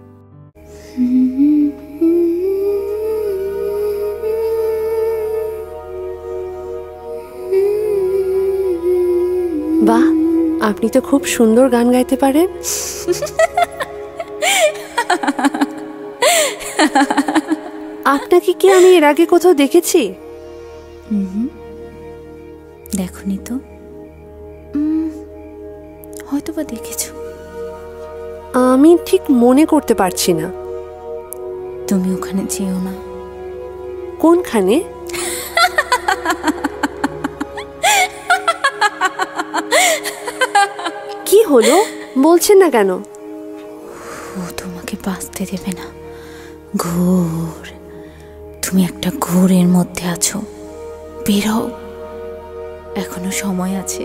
বাহ, আপনি তো খুব সুন্দর গান গাইতে পারেন। আপনাকে কি আমি এর আগে কোথাও দেখেছি? দেখনি তো? হয়তো বা দেখেছো। আমি ঠিক মনে করতে পারছি না। তুমি ওখানে যেও না। কোনখানে? কি হলো, বলছেন না কেন? ও তোমাকে বাঁচতে দেবে না। ঘোর, তুমি একটা ঘোরের মধ্যে আছো, বেরো, এখনো সময় আছে।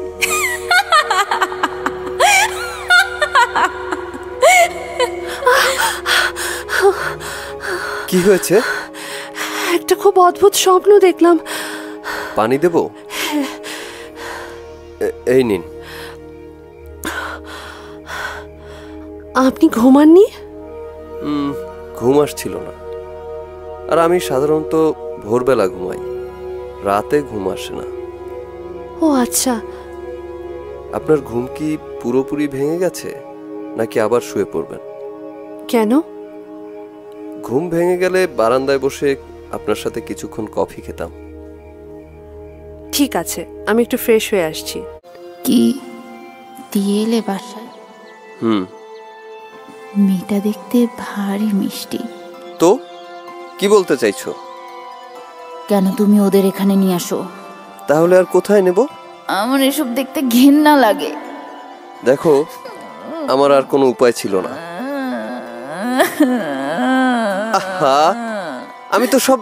কি হয়েছে? একটা খুব অদ্ভুত স্বপ্ন দেখলাম। পানি দেব? এই নিন। আপনি ঘুমাননি? ঘুম আসছিল না, আর আমি সাধারণত ভোরবেলা ঘুমাই, রাতে ঘুম আসে না। ও আচ্ছা। আপনার ঘুম কি পুরোপুরি ভেঙে গেছে, নাকি আবার শুয়ে পড়বেন? কেন? ঘুম ভেঙে গেলে বারান্দায় বসে আপনার সাথে কিছুক্ষণ কফি খেতাম। ঠিক আছে, আমি একটু ফ্রেশ হয়ে আসছি। কি দিয়ে এলে বাসায়? মেয়েটা দেখতে ভারী মিষ্টি। তো কি বলতে চাইছো? কেন তুমি ওদের এখানে নিয়ে আসো? তাহলে আর কোথায় নেব? আমার এসব দেখতে ঘেন্না লাগে। দেখো, আমার আর কোনো উপায় ছিল না। আহা, আমি তো সব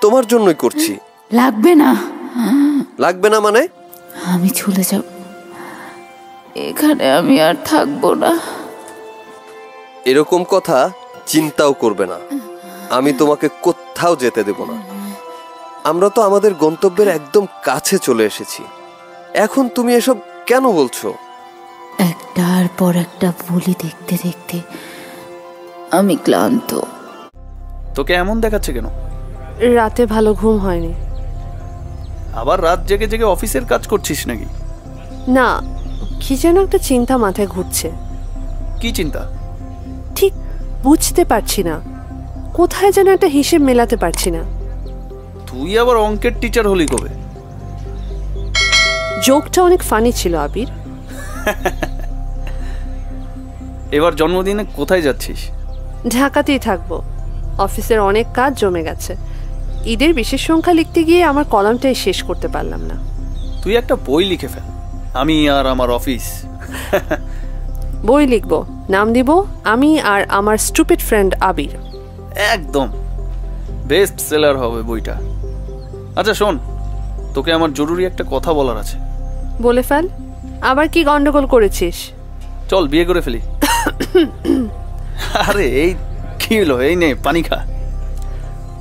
তোমার জন্যই করছি। লাগবে না। লাগবে না মানে? আমি চলে যাব, এখানে আমি আর থাকবো না। এরকম কথা চিন্তাও করবে না, আমি তোমাকে কোথাও যেতে দেব না। আমরা তো আমাদের গন্তব্যের একদম কাছে চলে এসেছি, এখন তুমি এসব কেন বলছো? একটার পর একটা বলি দেখতে দেখতে আমি ক্লান্ত। তোকে এমন দেখাচ্ছে কেন? রাতে ভালো ঘুম হয়নি। আবার রাত জেগে জেগে অফিসের কাজ করছিস নাকি? না, কি যেন একটা চিন্তা মাথায় ঘুরছে, কি চিন্তা? ঠিক বুঝতে পারছি না, কোথায় যেন একটা হিসেব মেলাতে পারছি না। তুই আবার অঙ্কের টিচার হলি কবে? জোকটা অনেক ফানি ছিল আবির। এবার জন্মদিনে কোথায় যাচ্ছিস? ঢাকাতেই থাকবো, অফিসের অনেক কাজ জমে গেছে। ঈদের বিশেষ সংখ্যা লিখতে গিয়ে আমার কলামটাই শেষ করতে পারলাম না। তুই একটা বই লিখে ফেল, আমি আর আমার অফিস। বই লিখবো, নাম দিব আমি আর আমার স্টুপিড ফ্রেন্ড আবির। একদম বেস্ট সেলার হবে বইটা। আচ্ছা শোন, তোকে আমার জরুরি একটা কথা বলার আছে। বলে ফেল। আবার কি গন্ডগোল করেছিস? চল বিয়ে করে ফেলি। আরে এই কি হলো, এই নে পানি খা।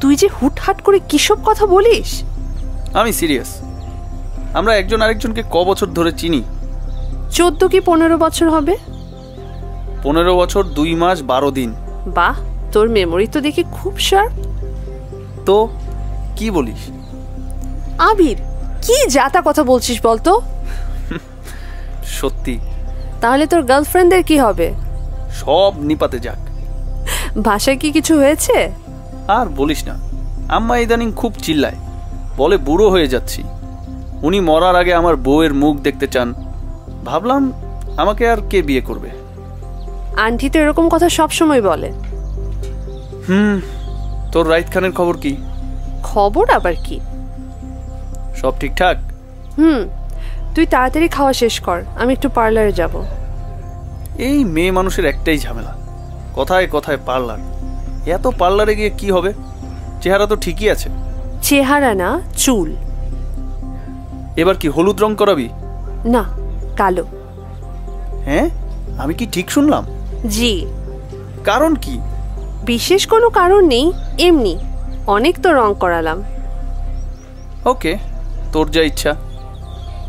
তুই যে হুটহাট করে কিসব কথা বলিস? আমি সিরিয়াস। আমরা একজন আরেকজনকে ক বছর ধরে চিনি? 14 কি 15 বছর হবে। 15 বছর 2 মাস 12 দিন। বাহ, তোর মেমোরি তো দেখি খুব শার্প। তো কি বলিস? আবির, কি যাতা কথা বলছিস বলতো? সত্যি। তাহলে তোর গার্লফ্রেন্ডের কি হবে? সব নিপাতে যাক। ভাষায় কি কিছু হয়েছে? আর বলিস না, আম্মা ইদানিং খুব চিল্লায়, বলে বুড়ো হয়ে যাচ্ছি। উনি মরার আগে আমার বউয়ের মুখ দেখতে চান। ভাবলাম আমাকে আর কে বিয়ে করবে। আন্টি তো এরকম কথা সব সময় বলে। তোর রাইত খানের খবর কি? খবর আবার কি? সব ঠিকঠাক? তুই তাড়াতাড়ি খাওয়া শেষ কর, আমি একটু পার্লারে যাব। এই মেয়ে মানুষের একটাই ঝামেলা, কথায় কথায় পার্লার। এত পার্লারে গিয়ে কি হবে? চেহারা তো ঠিকই আছে। চেহারা না, চুল। এবার কি হলুদ রং করাবি? না, কালো। হ্যাঁ, আমি কি ঠিক শুনলাম? জি। কারণ কি? বিশেষ কোনো কারণ নেই, এমনি। অনেক তো রং করালাম। ওকে, তোর যা ইচ্ছা।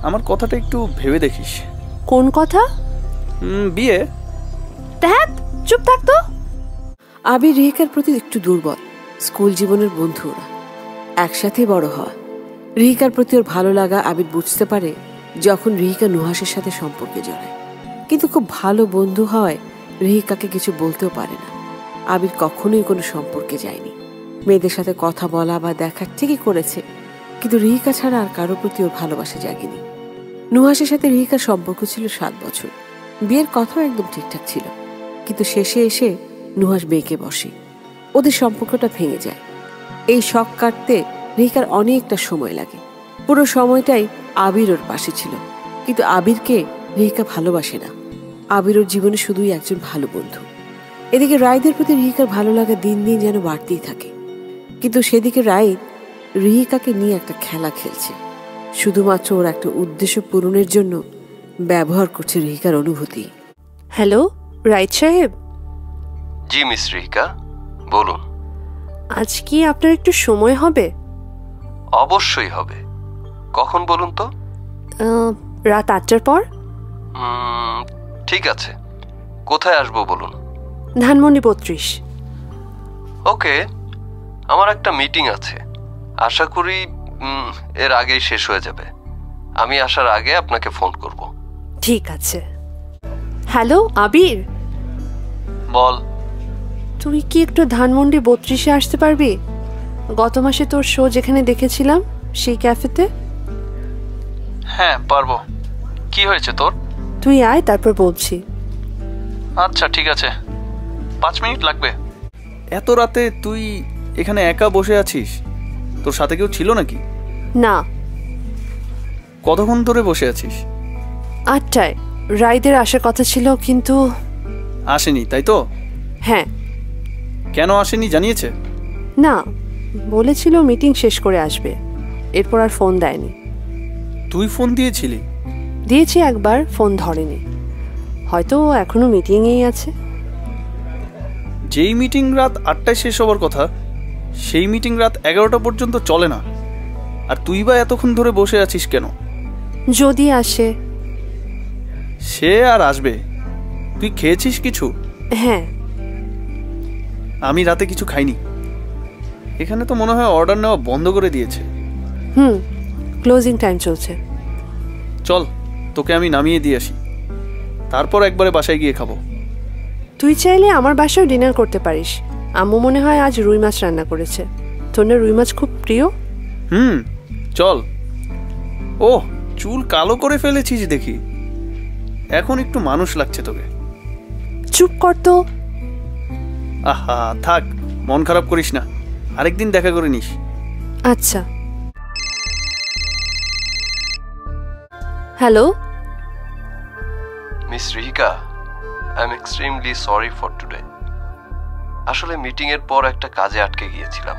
আমার কথাটা একটু ভেবে দেখিস। কোন কথা? বিয়ে। দেখ, চুপ থাক তো। আবির রিহিকার প্রতি একটু দুর্বল। স্কুল জীবনের বন্ধু ওরা, একসাথে বড় হওয়া। রিহিকার প্রতি ওর ভালো লাগা আবির বুঝতে পারে যখন রিহিকা নুহাসের সাথে সম্পর্কে জড়ায়। কিন্তু খুব ভালো বন্ধু হওয়ায় রিহিকাকে কিছু বলতেও পারে না। আবির কখনোই কোনো সম্পর্কে যায়নি। মেয়েদের সাথে কথা বলা বা দেখা ঠিকই করেছে, কিন্তু রিহিকা ছাড়া আর কারোর প্রতি ওর ভালোবাসা জাগেনি। নুহাসের সাথে রিহিকার সম্পর্ক ছিল 7 বছর। বিয়ের কথাও একদম ঠিকঠাক ছিল, কিন্তু শেষে এসে নুহাস বেঁকে বসে। ওদের সম্পর্কটা ভেঙে যায়। এই শখ কাটতে রিহিকার অনেকটা সময় লাগে। পুরো সময়টাই আবির ওর পাশে ছিল, কিন্তু আবিরকে রিহিকা ভালোবাসে না। আবির ওর জীবনে শুধুই একজন ভালো বন্ধু। এদিকে রাইদের প্রতি রিহিকার ভালো লাগা দিন দিন যেন বাড়তেই থাকে। কিন্তু সেদিকে রাইদ রিহিকাকে নিয়ে একটা খেলা খেলছে। শুধুমাত্র ওর একটা উদ্দেশ্য পূরণের জন্য ব্যবহার করছে রিহিকার অনুভূতি। হ্যালো, রাইদ সাহেব। জি মিস রিহিকা, বলুন। আজ কি আপনার একটু সময় হবে? অবশ্যই হবে। কখন বলুন তো? রাত 8টার পর। ঠিক আছে, কোথায় আসবো বলুন? ধানমন্ডি 32। ওকে, আমার একটা মিটিং আছে, আশা করি এর আগেই শেষ হয়ে যাবে। আমি আসার আগে আপনাকে ফোন করব। ঠিক আছে। হ্যালো আবির, বল। তুই কি একটু ধানমন্ডি 32-এ আসতে পারবি? গত মাসে তোর শো যেখানে দেখেছিলাম সেই ক্যাফেতে। হ্যাঁ পারবো। কি হয়েছে তোর? তুই আয়, তারপর বলছি। আচ্ছা ঠিক আছে, 5 মিনিট লাগবে। এত রাতে তুই এখানে একা বসে আছিস? তোর সাথে কেউ ছিল নাকি? না। কতক্ষণ ধরে বসে আছিস? 8টায় রাইদের আসার কথা ছিল, কিন্তু আসেনি, তাই তো? হ্যাঁ। কেন আসেনি জানিয়েছে? না, বলেছিল মিটিং শেষ করে আসবে, এরপর আর ফোন দেয়নি। তুই ফোন দিয়েছিলি? দিয়েছি একবার, ফোন ধরেনি। হয়তো এখনো মিটিংয়েই আছে। যেই মিটিং রাত 8টায় শেষ হবার কথা, সেই মিটিং রাত 11টা পর্যন্ত চলে না। আর তুই বা এতক্ষণ ধরে বসে আছিস কেন? যদি আসে। সে আর আসবে। তুই খেয়েছিস কিছু? হ্যাঁ। আমি রাতে কিছু খাইনি। এখানে তো মনে হয় অর্ডার নেওয়া বন্ধ করে দিয়েছে। ক্লোজিং টাইম চলছে। চল, তোকে আমি নামিয়ে দিয়ে আসি, তারপর একবারে বাসায় গিয়ে খাবো। তুই চাইলে আমার বাসায় ডিনার করতে পারিস। আম্মু মনে হয় আজ রুই মাছ রান্না করেছে। তোর না রুই মাছ খুব প্রিয়? চল। ও, চুল কালো করে ফেলেছিস দেখি, এখন একটু মানুষ লাগছে তোকে। চুপ কর তো। আহা থাক, মন খারাপ করিস না, আরেকদিন দেখা করে নিস। আচ্ছা। Hello miss Rihika, I am extremely sorry for today. আসলে মিটিং এর পর একটা কাজে আটকে গিয়েছিলাম,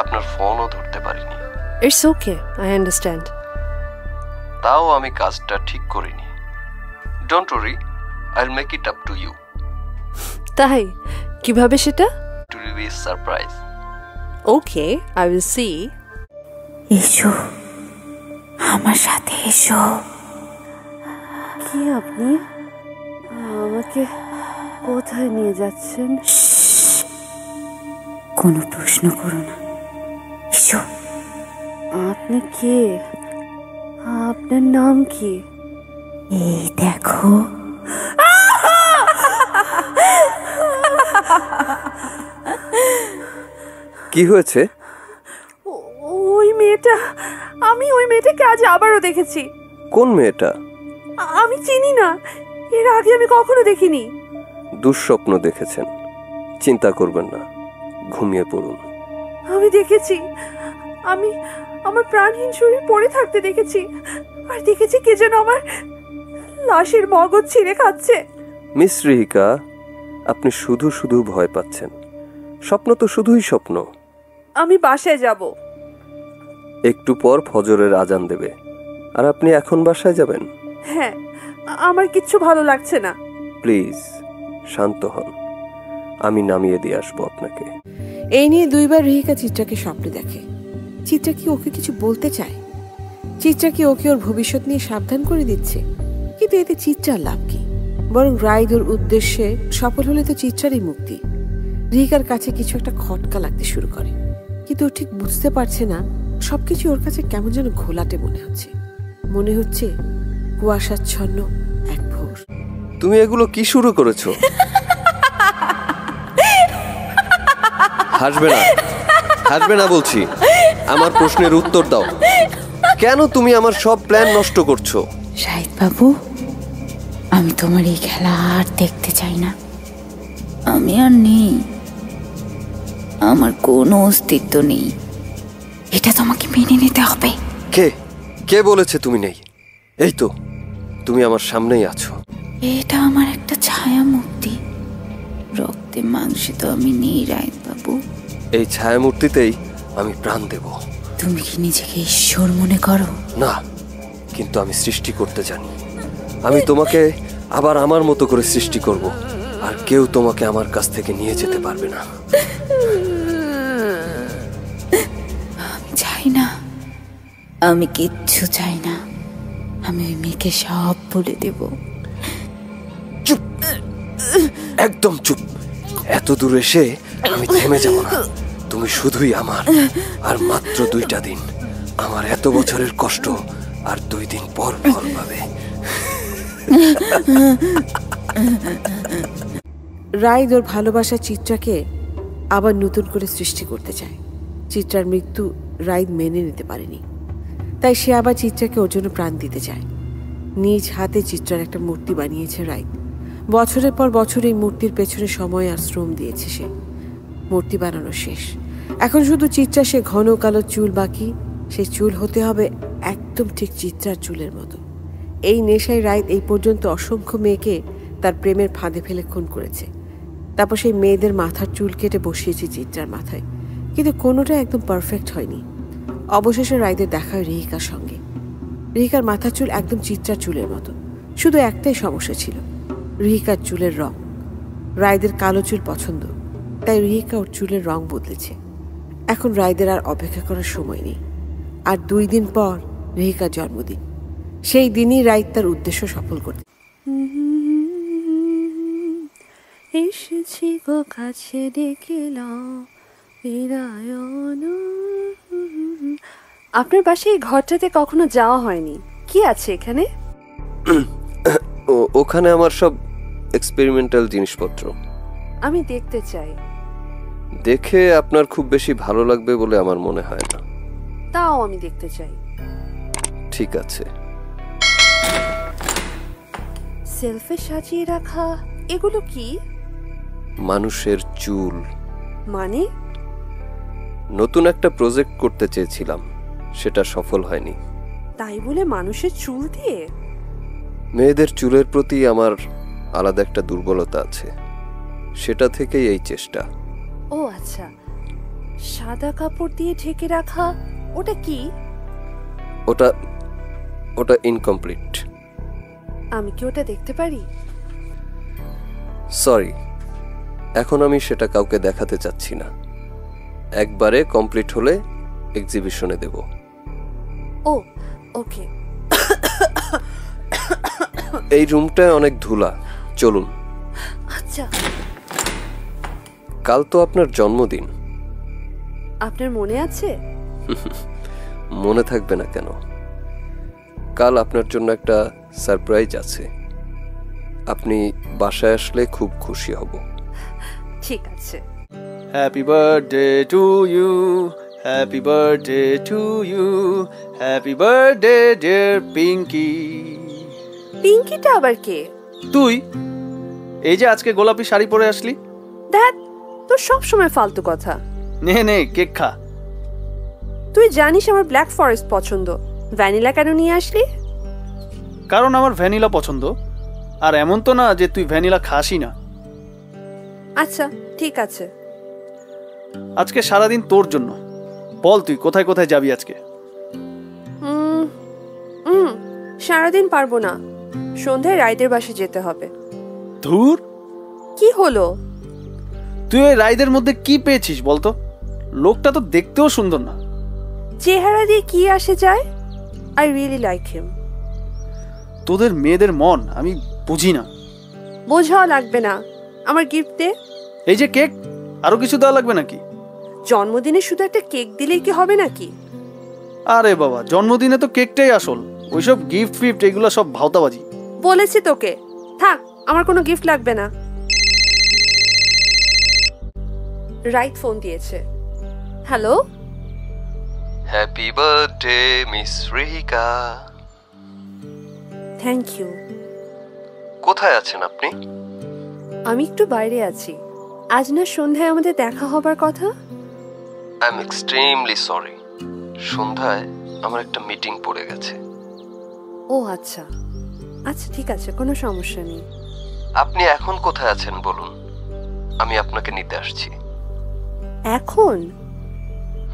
আপনার ফোনও ধরতে পারিনি। It's okay, I understand. তাও আমি কাজটা ঠিক করিনি। Don't worry, I will make it up to you. তাই কিভাবে সেটা? It will be surprise. Okay, I will see. এসো আমার সাথে, এসো। কি আপনি আমাকে কোথায় নিয়ে যাচ্ছেন? কোনো প্রশ্ন করো না, এসো। আপনি কে? আপনার নাম কি? এই দেখো। কি হয়েছে? ওই মেয়েটা, আমি ওই মেয়েটাকে আজ আবারও দেখেছি। কোন মেয়েটা? আমি চিনি না, এর আগে আমি কখনো দেখিনি। দুঃস্বপ্ন দেখেছেন, চিন্তা করবেন না, ঘুমিয়ে পড়ুন। আমি দেখেছি, আমি আমার প্রাণহীন শরীর পড়ে থাকতে দেখেছি, আর দেখেছি কে যেন আমার লাশের মগজ ছিঁড়ে খাচ্ছে। মিস রিহিকা, আপনি শুধু শুধু ভয় পাচ্ছেন। স্বপ্ন তো শুধুই স্বপ্ন। আমি বাসায় যাব। একটু পর ফজরের আজান দেবে, আর আপনি এখন বাসায় যাবেন? হ্যাঁ, আমার কিচ্ছু ভালো লাগছে না। প্লিজ শান্ত হন, আমি নামিয়ে দিয়ে আসবো আপনাকে। এই নিয়ে দুইবার রিহিকা চিত্রাকে স্বপ্নে দেখে। চিত্রা কি ওকে কিছু বলতে চায়? চিত্রা কি ওকে ওর ভবিষ্যৎ নিয়ে সাবধান করে দিচ্ছে? কিন্তু এতে চিত্রার লাভ কি? বরং রাইদ ওর উদ্দেশ্যে সফল হলে তো চিত্রারই মুক্তি। রিহিকার কাছে কিছু একটা খটকা লাগতে শুরু করে, কিন্তু ও ঠিক বুঝতে পারছে না। সবকিছু ওর কাছে কেমন যেন ঘোলাটে মনে হচ্ছে। মনে হচ্ছে কুয়াশাচ্ছন্ন এক ভোর। তুমি এগুলো কি শুরু করেছো? হাসবে না, হাসবে না বলছি। আমার প্রশ্নের উত্তর দাও। কেন তুমি আমার সব প্ল্যান নষ্ট করছো? শাহিদ বাবু, আমি তোমার এই খেলা আর দেখতে চাই না। আমি আর নেই, আমার কোনো অস্তিত্ব নেই, এটা তোমাকে মেনে নিতে হবে। কে কে বলেছে তুমি নেই? এই তো তুমি আমার সামনেই আছো। এটা আমার একটা ছায়া মূর্তি, রক্তে মাংসে তো আমি নেই রাইত বাবু। এই ছায়ামূর্তিতেই আমি প্রাণ দেব। তুমি কি নিজেকে ঈশ্বর মনে করো? না, কিন্তু আমি সৃষ্টি করতে জানি। আমি তোমাকে আবার আমার মতো করে সৃষ্টি করব, আর কেউ তোমাকে আমার কাছ থেকে নিয়ে যেতে পারবে না। আমি চাই না, আমি কিচ্ছু চাই না। আমি ওই মেয়েকে সব বলে দেব। চুপ, একদম চুপ। এত দূর এসে আমি থেমে যাব না। তুমি শুধুই আমার, আর মাত্র 2টা দিন। আমার এত বছরের কষ্ট আর 2 দিন পর ফল পাবে। রাইদ ওর ভালোবাসা চিত্রাকে আবার নতুন করে সৃষ্টি করতে চায়। চিত্রার মৃত্যু রাইদ মেনে নিতে পারেনি, তাই সে আবার চিত্রাকে ওর জন্য প্রাণ দিতে চায়। নিজ হাতে চিত্রার একটা মূর্তি বানিয়েছে রাইদ। বছরের পর বছর এই মূর্তির পেছনে সময় আর শ্রম দিয়েছে সে। মূর্তি বানানো শেষ, এখন শুধু চিত্রা সে ঘন কালো চুল বাকি। সেই চুল হতে হবে একদম ঠিক চিত্রার চুলের মতো। এই নেশায় রাইদ এই পর্যন্ত অসংখ্য মেয়েকে তার প্রেমের ফাঁদে ফেলে খুন করেছে। তারপর সেই মেয়েদের মাথার চুল কেটে বসিয়েছে চিত্রার মাথায়, কিন্তু কোনোটা একদম পারফেক্ট হয়নি। অবশেষে রাইদের দেখা হয় রিহিকার সঙ্গে। রিহিকার মাথার চুল একদম চিত্রার চুলের মতো, শুধু একটাই সমস্যা ছিল, রিহিকার চুলের রং। রাইদের কালো চুল পছন্দ, তাই রিহিকা ওর চুলের রং বদলেছে। এখন রাইদের আর অপেক্ষা করার সময় নেই। আর 2 দিন পর রিহিকার জন্মদিন। সেই দিনই রাইদ তার উদ্দেশ্য সফল করতে। এসেছি গো কাছে দেখলাম আপনার পাশে এই ঘরটাতে কখনো যাওয়া হয়নি। কি আছে এখানে? ওখানে আমার সব এক্সপেরিমেন্টাল জিনিসপত্র। আমি দেখতে চাই। দেখে আপনার খুব বেশি ভালো লাগবে বলে আমার মনে হয় না। তাও আমি দেখতে চাই। ঠিক আছে। সেলফে সাজিয়ে রাখা এগুলো কি? মানুষের চুল। মানে? নতুন একটা প্রজেক্ট করতে চেয়েছিলাম, সেটা সফল হয়নি। তাই বলে মানুষের চুল দিয়ে? মেয়েদের চুলের প্রতি আমার আলাদা একটা দুর্বলতা আছে, সেটা থেকেই এই চেষ্টা। ও আচ্ছা, সাদা কাপড় দিয়ে ঢেকে রাখা ওটা কি? ওটা ইনকমপ্লিট। আমি কি ওটা দেখতে পারি? সরি, এখন আমি সেটা কাউকে দেখাতে চাচ্ছি না। একবারে কমপ্লিট হলে এক্সিবিশনে দেব। ও ওকে। এই রুমটায় অনেক ধুলা, চলুন। আচ্ছা। কাল তো আপনার জন্মদিন। আপনার মনে আছে? মনে থাকবে না কেন? কাল আপনার জন্য একটা সারপ্রাইজ আছে। আপনি বাসায় আসলে খুব খুশি হব। ঠিক আছে। Happy birthday to you, happy birthday to you, happy birthday dear Pinky. পিঙ্কিটা আবার কে? তুই। এই যে আজকে গোলাপি শাড়ি পরে আসলি। দেখ, তোর সব সময় ফালতু কথা। নে নে, কেক খা। তুই জানিস আমার ব্ল্যাক ফরেস্ট পছন্দ, ভ্যানিলা কেন নিয়ে আসলি? কারণ আমার ভ্যানিলা পছন্দ, আর এমন তো না যে তুই ভ্যানিলা খাসই না। আচ্ছা ঠিক আছে। আজকে সারাদিন তোর জন্য। বল তুই কোথায় কোথায় যাবি আজকে? সারাদিন পারবো না, সন্ধ্যায় রাইদের বাসে যেতে হবে। ধুর, কি হলো? তুই ওই রাইদের মধ্যে কি পেয়েছিস বলতো? লোকটা তো দেখতেও সুন্দর না। চেহারা দিয়ে কি আসে যায়? I really like him. তোদের মেয়েদের মন আমি বুঝি না। বোঝাও লাগবে না, আমার গিফট দে। এই যে কেক, আরো কিছু দেওয়া লাগবে নাকি? জন্মদিনে শুধু একটা কেক দিলেই কি হবে নাকি? আরে বাবা, জন্মদিনে তো কেকটাই আসল, ওইসব গিফট ফিফট এগুলো সব ভাওতাবাজি। বলেছি তোকে, থাক, আমার কোনো গিফট লাগবে না। রাইট ফোন দিয়েছে। Hello. Happy birthday miss Rihika. Thank you. কোথায় আছেন আপনি? আমি একটু বাইরে আছি। আজ না সন্ধ্যায় আমাদের দেখা হবার কথা। আই এম এক্সট্রিমলি সরি, সন্ধ্যায় আমার একটা মিটিং পড়ে গেছে। ও আচ্ছা আচ্ছা, ঠিক আছে, কোনো সমস্যা নেই। আপনি এখন কোথায় আছেন বলুন, আমি আপনাকে নিতে আসছি। এখন?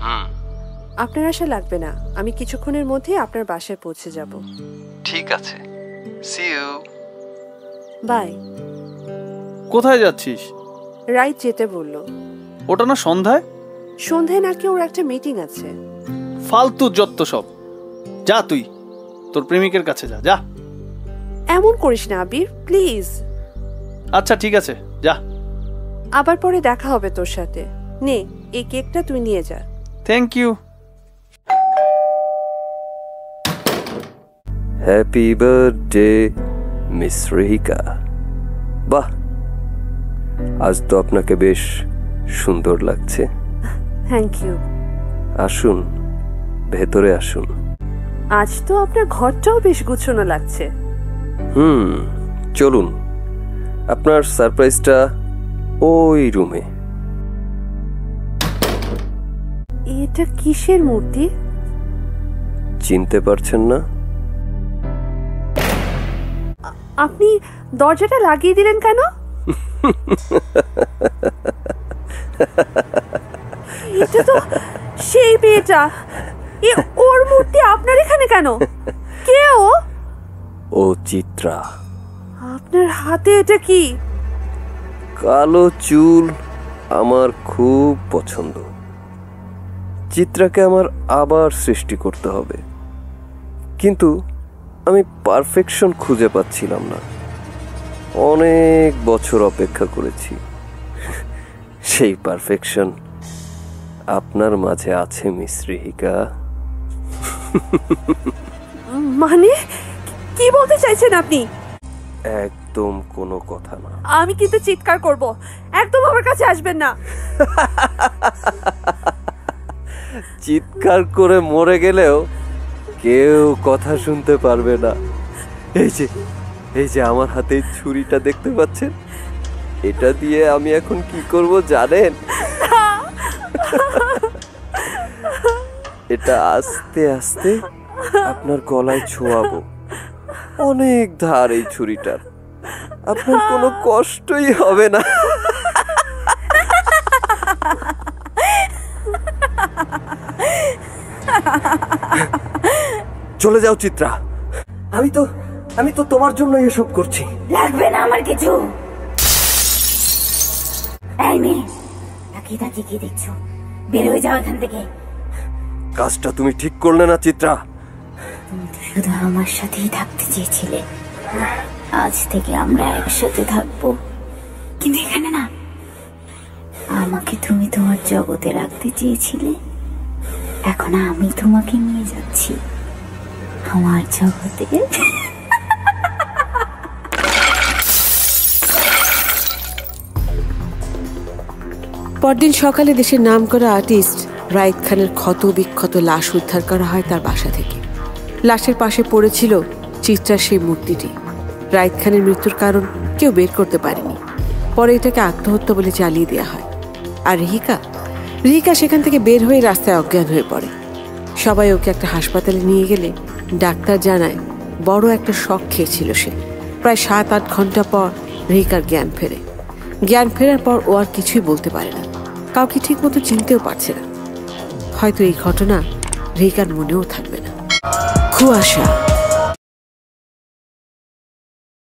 হুম। আপনার আশা লাগবে না, আমি কিছুক্ষণের মধ্যেই আপনার বাসায় পৌঁছে যাব। ঠিক আছে, সি ইউ। বাই। কোথায় যাচ্ছিস? রাইট যেতে বললো। ওটা না সন্ধ্যায়? সন্ধ্যায় নাকি ওর একটা মিটিং আছে। ফালতু যত সব। যা তুই তোর প্রেমিকের কাছে যা। যা। এমন করিস না আবির, প্লিজ। আচ্ছা ঠিক আছে, যা। আবার পরে দেখা হবে তোর সাথে। নে, এই কেকটা তুই নিয়ে যা। Thank you. Happy birthday miss Rihika. বাহ, আজ তো আপনাকে বেশ সুন্দর লাগছে। Thank you. আসুন, ভেতরে আসুন। আজ তো আপনার ঘরটাও বেশ গুছানো লাগছে। চলুন, আপনার সারপ্রাইজটা ওই রুমে। এটা কিসের মূর্তি? চিনতে পারছেন না? আপনি দরজাটা লাগিয়ে দিলেন কেন? এটা তো সেই মেয়েটা। ওর মূর্তি আপনার এখানে কেন? কে ও? ও চিত্রা। আপনার হাতে এটা কি? কালো চুল আমার খুব পছন্দ। চিত্রাকে আমার আবার সৃষ্টি করতে হবে, কিন্তু আমি পারফেকশন খুঁজে পাচ্ছিলাম না। অনেক বছর অপেক্ষা করেছি, সেই পারফেকশন আপনার মাঝে আছে মিস রিহিকা। মানে কি বলতে চাইছেন আপনি? একদম একদম কোনো কথা না। আমি কিন্তু চিৎকার করব, একদম আমার কাছে আসবেন না। চিৎকার করে মরে গেলেও কেউ কথা শুনতে পারবে না। এই যে আমার হাতে ছুরিটা দেখতে পাচ্ছেন, এটা দিয়ে আমি এখন কি করব জানেন? এটা আস্তে আস্তে আপনার গলায় ছোঁয়াবো। অনেক ধার এই ছুরিটার, আপনার কোনো কষ্টই হবে না। চলে যাও চিত্রা, আমি তো তোমার জন্য এসব করছি। লাগবে না আমার কিছু। এই মেয়ে, তাকিয়ে কি দেখছো? বের হয়ে যাও এখান থেকে। কাজটা তুমি ঠিক করলে না চিত্রা। তুমি তো শুধু আমার সাথেই থাকতে চেয়েছিলে, আজ থেকে আমরা একসাথে থাকবো। কিন্তু এখানে না, আমাকে তুমি তোমার জগতে রাখতে চেয়েছিলে, এখন আমি তোমাকে নিয়ে যাচ্ছি আমার জগতে। পরদিন সকালে দেশের নামকরা আর্টিস্ট রাইদ খানের ক্ষত বিক্ষত লাশ উদ্ধার করা হয় তার বাসা থেকে। লাশের পাশে পড়েছিল চিত্রার সেই মূর্তিটি। রাইদ খানের মৃত্যুর কারণ কেউ বের করতে পারেনি। পরে এটাকে আত্মহত্যা বলে চালিয়ে দেওয়া হয়। আর রিহিকা সেখান থেকে বের হয়ে রাস্তায় অজ্ঞান হয়ে পড়ে। সবাই ওকে একটা হাসপাতালে নিয়ে গেলে ডাক্তার জানায় বড় একটা শক খেয়েছিল সে। প্রায় 7-8 ঘন্টা পর রিহিকার জ্ঞান ফেরে। জ্ঞান ফেরার পর ও আর কিছুই বলতে পারে না, কাউকে ঠিক মতো চিনতেও পারছে না। হয়তো এই ঘটনা রিহিকার মনেও থাকবে না। কুয়াশা।